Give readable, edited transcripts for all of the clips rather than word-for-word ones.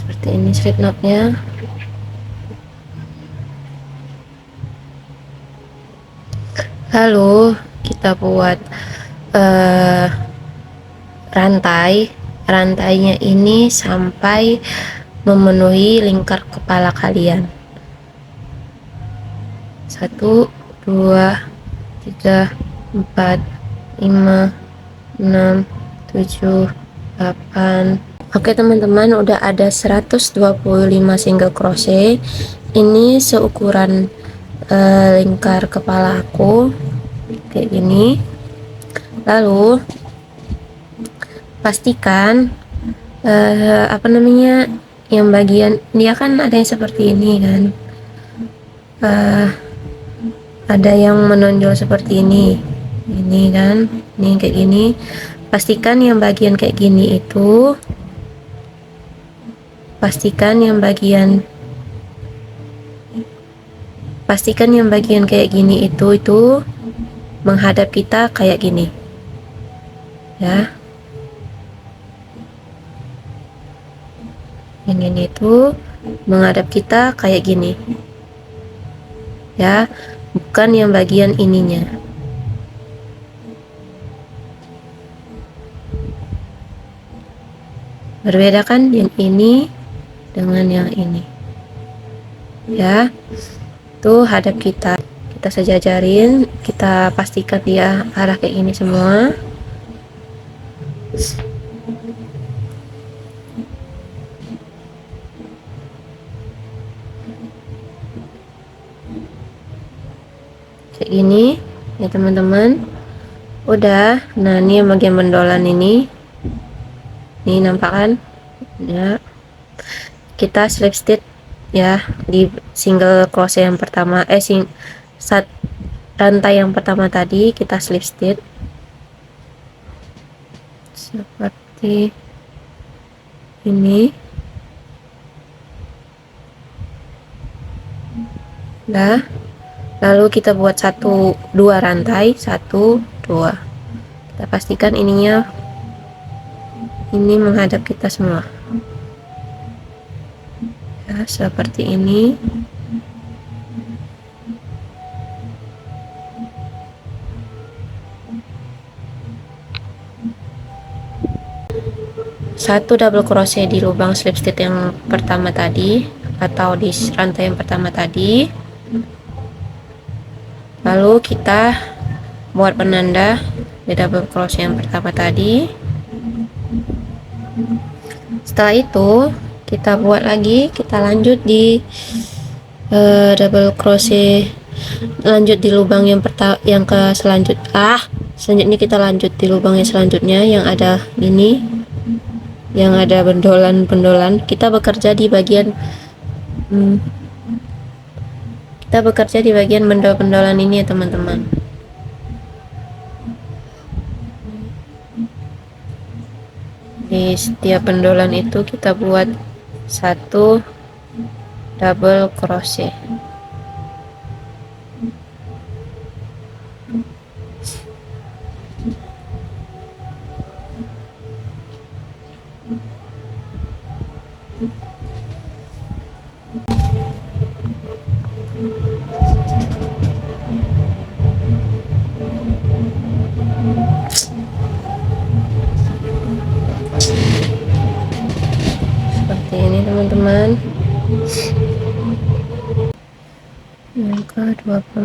seperti ini slip knotnya. Lalu kita buat rantainya ini sampai memenuhi lingkar kepala kalian. 1 2 3 4 5 6 7 8. Oke teman-teman, udah ada 125 single crochet. Ini seukuran lingkar kepala aku kayak gini. Lalu pastikan yang bagian dia kan ada yang seperti ini kan, ada yang menonjol seperti ini kan, ini kayak gini. Pastikan yang bagian kayak gini itu, pastikan yang bagian kayak gini itu menghadap kita kayak gini ya. Ini itu menghadap kita kayak gini ya, bukan yang bagian ininya. Berbeda kan yang ini dengan yang ini ya. Tuh hadap kita sejajarin, kita pastikan dia arah kayak ini semua. Kayak gini ya teman-teman. Udah, nah ini bagian bendolan ini nampak kan ya. Kita slip stitch ya di single crochet yang pertama, rantai yang pertama tadi kita slip stitch seperti ini. Nah, lalu kita buat 1 2 rantai, 1 2. Kita pastikan ininya ini menghadap kita semua ya, seperti ini. Satu double crochet di lubang slip stitch yang pertama tadi atau di rantai yang pertama tadi. Lalu kita buat penanda di double crochet yang pertama tadi. Setelah itu kita buat lagi, kita lanjut di double crochet, lanjut di lubang yang selanjutnya kita lanjut di lubang yang selanjutnya yang ada ini, yang ada bendolan. Kita bekerja di bagian bendolan ini ya teman-teman. Di setiap bendolan itu kita buat 1 double crochet. Seperti ini teman-teman. Yang ke-24.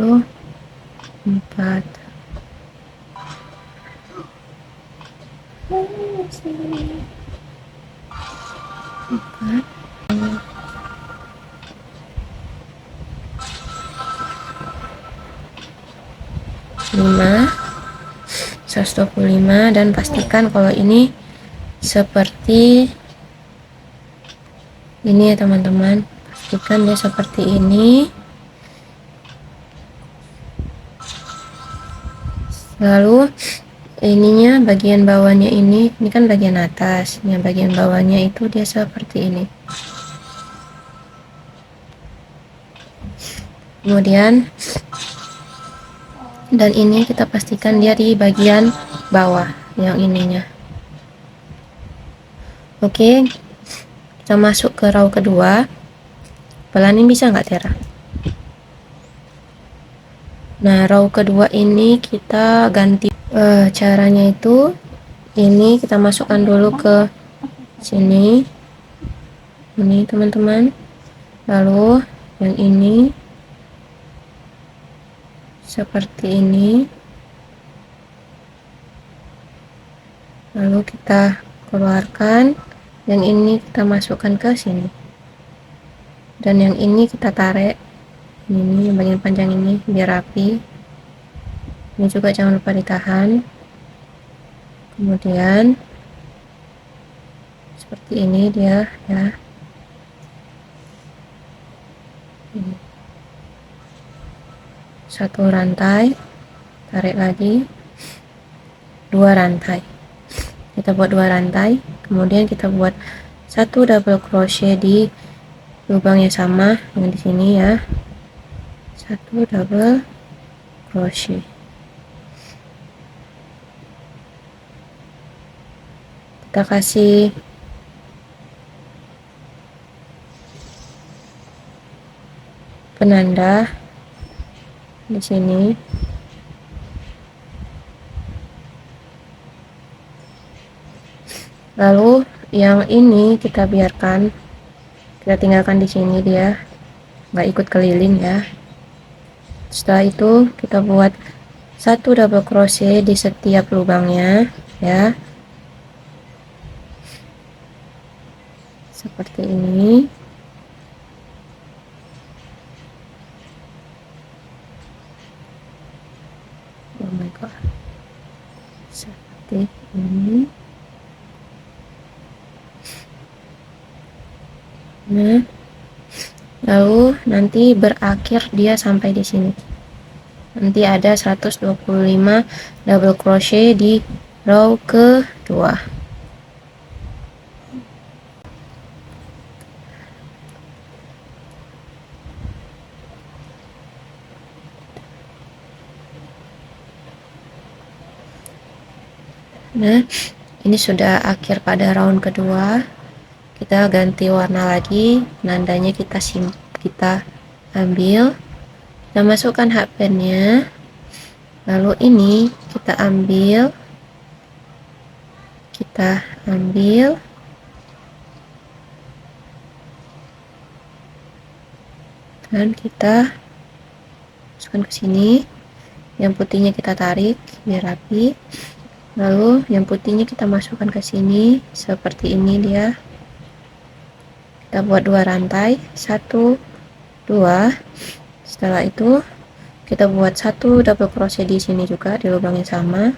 Lima 125, dan pastikan kalau ini seperti ini ya teman-teman. Pastikan dia seperti ini. Lalu ininya bagian bawahnya ini kan bagian atasnya, bagian bawahnya itu dia seperti ini. Kemudian dan ini kita pastikan dia di bagian bawah yang ininya. Oke, kita masuk ke row kedua. Pelanin bisa nggak Tiara? Nah, row kedua ini kita ganti. Caranya itu ini kita masukkan dulu ke sini, ini teman-teman. Lalu yang ini seperti ini. Lalu kita keluarkan, yang ini kita masukkan ke sini, dan yang ini kita tarik ini bagian panjang ini biar rapi. Ini juga jangan lupa ditahan. Kemudian seperti ini dia ya. Ini. Satu rantai, tarik lagi, 2 rantai. Kita buat 2 rantai, kemudian kita buat 1 double crochet di lubang yang sama yang di sini ya. 1 double crochet. Kita kasih penanda di sini. Lalu yang ini kita biarkan, kita tinggalkan di sini, dia nggak ikut keliling ya. Setelah itu kita buat 1 double crochet di setiap lubangnya ya, seperti ini. Oh my god, seperti ini. Nah, lalu nanti berakhir dia sampai di sini. Nanti ada 125 double crochet di row kedua. Nah, ini sudah akhir pada round kedua. Kita ganti warna lagi, nandanya kita ambil, kita masukkan hakpennya, lalu ini kita ambil dan kita masukkan ke sini. Yang putihnya kita tarik biar rapi, lalu yang putihnya kita masukkan ke sini seperti ini dia. Kita buat 2 rantai, 1 2. Setelah itu kita buat 1 double crochet di sini juga di lubang yang sama.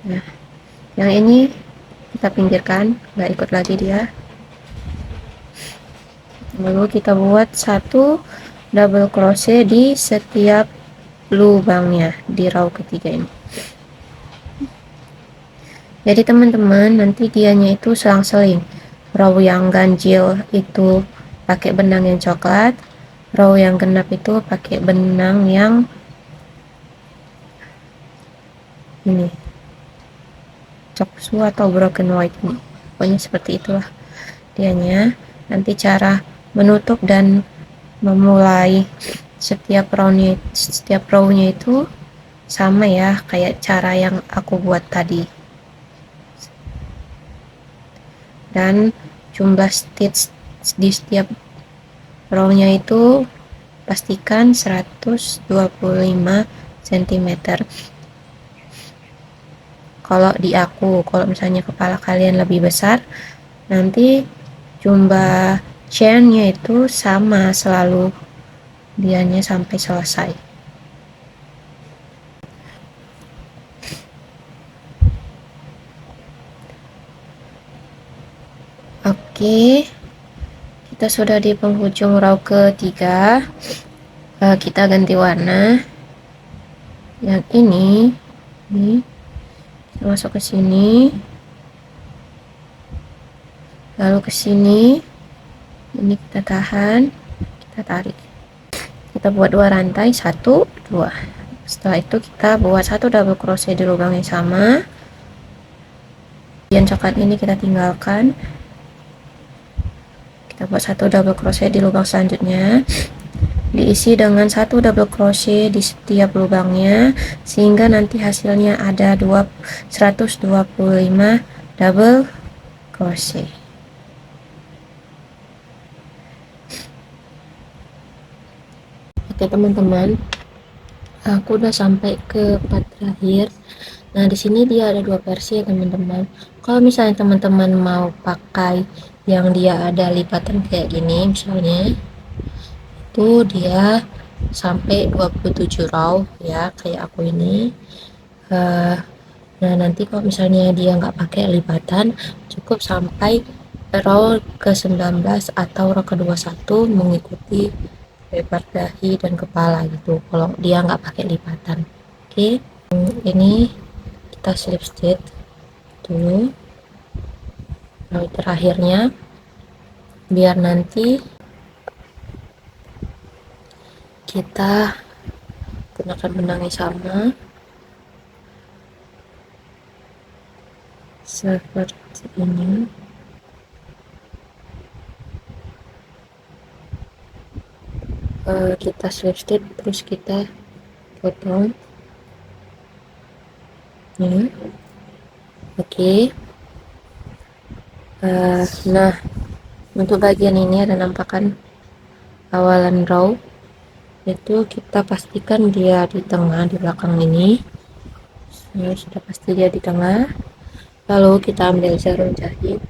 Nah, yang ini kita pinggirkan, nggak ikut lagi dia. Lalu kita buat 1 double crochet di setiap lubangnya di row ketiga ini. Jadi teman-teman, nanti dianya itu selang-seling. Row yang ganjil itu pakai benang yang coklat, row yang genap itu pakai benang yang ini, coksu atau broken white ini. Pokoknya seperti itulah dianya. Nanti cara menutup dan memulai setiap rownya itu sama ya, kayak cara yang aku buat tadi. Dan jumlah stitch di setiap rownya itu pastikan 125 cm. Kalau di aku, kalau misalnya kepala kalian lebih besar, nanti jumlah chainnya itu sama selalu dianya sampai selesai. Oke, kita sudah di penghujung row ketiga. Kita ganti warna. Yang ini kita masuk ke sini, lalu ke sini. Ini kita tahan, kita tarik. Kita buat 2 rantai, 1 2. Setelah itu kita buat 1 double crochet di lubang yang sama. Bagian coklat ini kita tinggalkan. kita buat satu double crochet di lubang selanjutnya, diisi dengan satu double crochet di setiap lubangnya sehingga nanti hasilnya ada 125 double crochet. Oke teman-teman, aku udah sampai ke part terakhir. Nah di sini dia ada dua versi ya teman-teman. Kalau misalnya teman-teman mau pakai yang dia ada lipatan kayak gini, misalnya itu dia sampai 27 row ya, kayak aku ini. Nah nanti kalau misalnya dia nggak pakai lipatan, cukup sampai row ke 19 atau row ke 21 mengikuti lebar dahi dan kepala gitu, kalau dia nggak pakai lipatan. Oke, ini kita slip stitch dulu row terakhirnya biar nanti kita gunakan benang yang sama seperti ini. Kita slip stitch terus kita potong ini. Oke. Nah untuk bagian ini ada nampakan awalan row, itu kita pastikan dia di tengah, di belakang ini. Sudah pasti dia di tengah, lalu kita ambil jarum jahit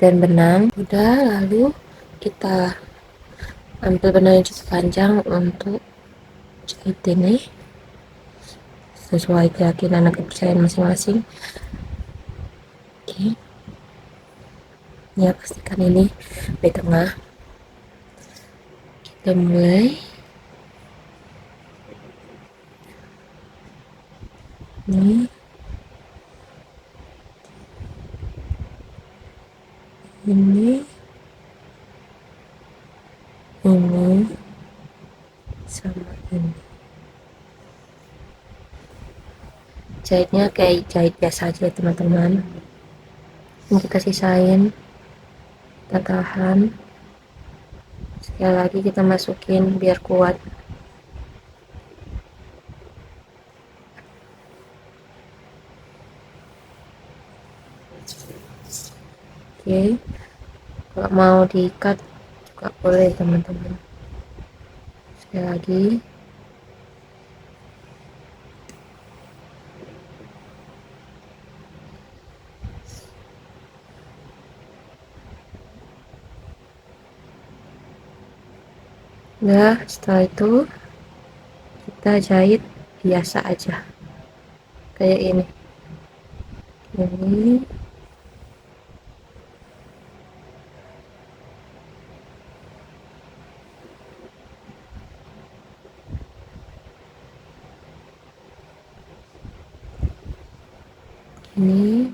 dan benang. Udah, lalu kita ambil benang yang cukup panjang untuk jahit ini sesuai keyakinan dan kepercayaan masing-masing. Oke, ya pastikan ini di tengah. Kita mulai ini sama ini. Jahitnya kayak jahit biasa aja teman-teman. Ini kita sisain, kita tahan, sekali lagi kita masukin biar kuat. Oke, kalau mau di-cut juga boleh teman-teman. Sekali lagi, nah setelah itu kita jahit biasa aja kayak ini. Ini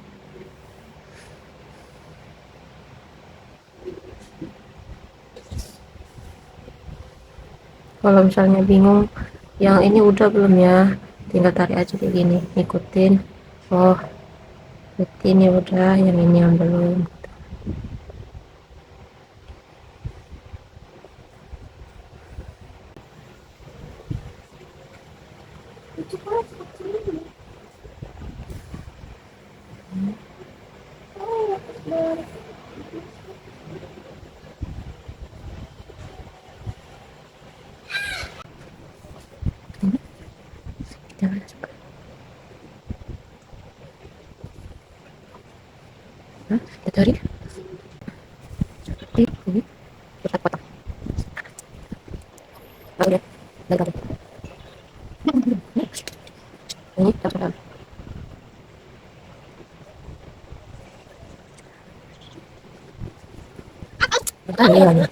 kalau misalnya bingung yang ini udah belum ya, tinggal tarik aja kayak gini, ikutin. Oh berarti ini udah, yang ini yang belum. Kita masuk. Kita tarik. Ini kita potong. Oh ya, dari tadi. Ini kita potong. Bukan ini.